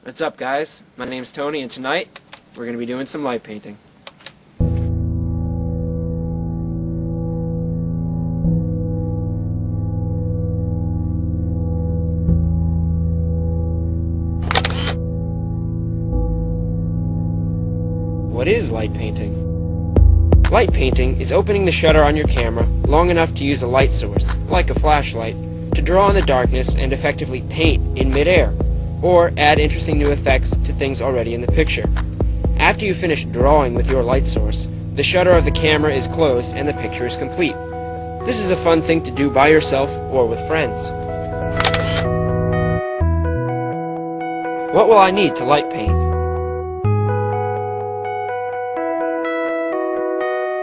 What's up, guys? My name's Tony, and tonight we're going to be doing some light painting. What is light painting? Light painting is opening the shutter on your camera long enough to use a light source, like a flashlight, to draw on the darkness and effectively paint in midair, or add interesting new effects to things already in the picture. After you finish drawing with your light source, the shutter of the camera is closed and the picture is complete. This is a fun thing to do by yourself or with friends. What will I need to light paint?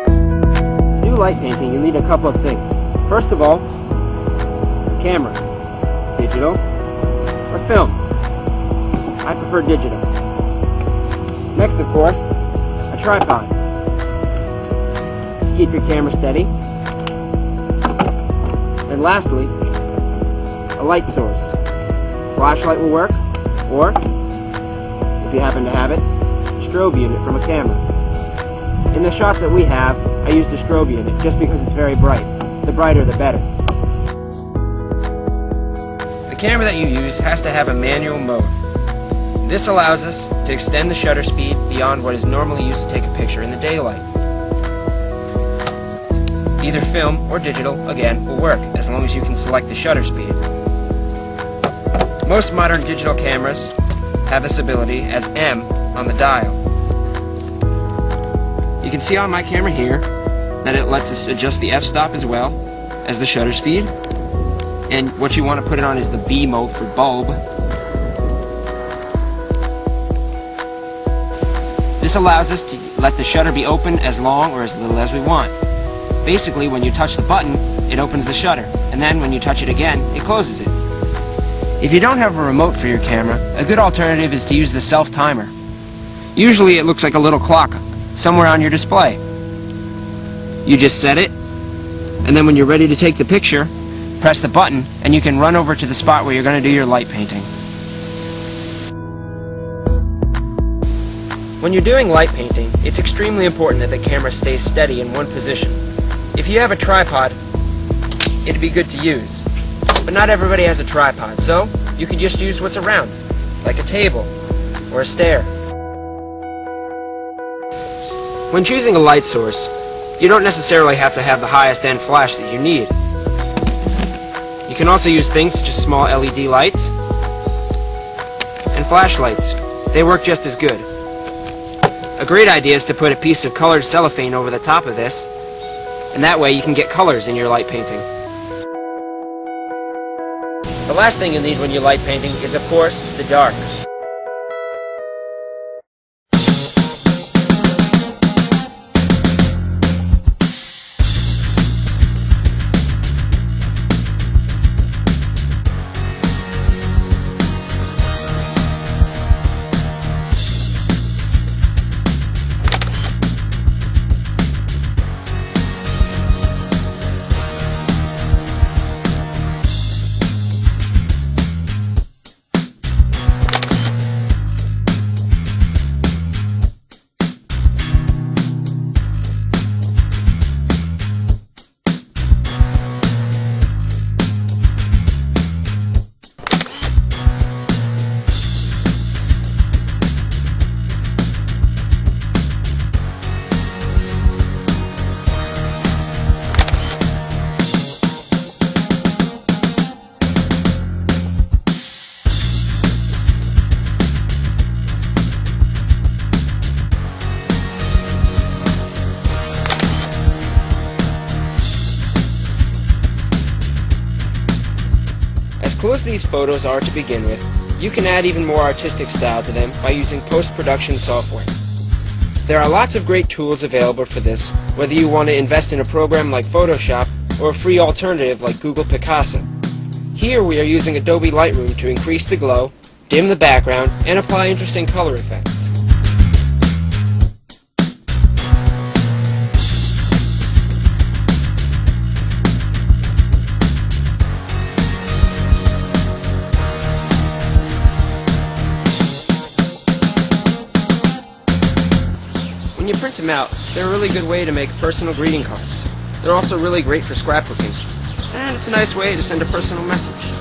To do light painting, you need a couple of things. First of all, a camera, digital or film. I prefer digital. Next, of course, a tripod to keep your camera steady. And lastly, a light source. Flashlight will work, or, if you happen to have it, a strobe unit from a camera. In the shots that we have, I used a strobe unit just because it's very bright. The brighter the better. The camera that you use has to have a manual mode. This allows us to extend the shutter speed beyond what is normally used to take a picture in the daylight. Either film or digital, again, will work, as long as you can select the shutter speed. Most modern digital cameras have this ability as M on the dial. You can see on my camera here that it lets us adjust the f-stop as well as the shutter speed. And what you want to put it on is the B mode for bulb. This allows us to let the shutter be open as long or as little as we want. Basically, when you touch the button, it opens the shutter, and then when you touch it again, it closes it. If you don't have a remote for your camera, a good alternative is to use the self-timer. Usually it looks like a little clock somewhere on your display. You just set it, and then when you're ready to take the picture, press the button, and you can run over to the spot where you're going to do your light painting. When you're doing light painting, it's extremely important that the camera stays steady in one position. If you have a tripod, it'd be good to use. But not everybody has a tripod, so you can just use what's around, like a table or a stair. When choosing a light source, you don't necessarily have to have the highest end flash that you need. You can also use things such as small LED lights and flashlights. They work just as good. A great idea is to put a piece of colored cellophane over the top of this, and that way you can get colors in your light painting. The last thing you'll need when you're light painting is, of course, the dark. As cool as these photos are to begin with, you can add even more artistic style to them by using post-production software. There are lots of great tools available for this, whether you want to invest in a program like Photoshop or a free alternative like Google Picasa. Here we are using Adobe Lightroom to increase the glow, dim the background, and apply interesting color effects. print them out, they're a really good way to make personal greeting cards. They're also really great for scrapbooking. And it's a nice way to send a personal message.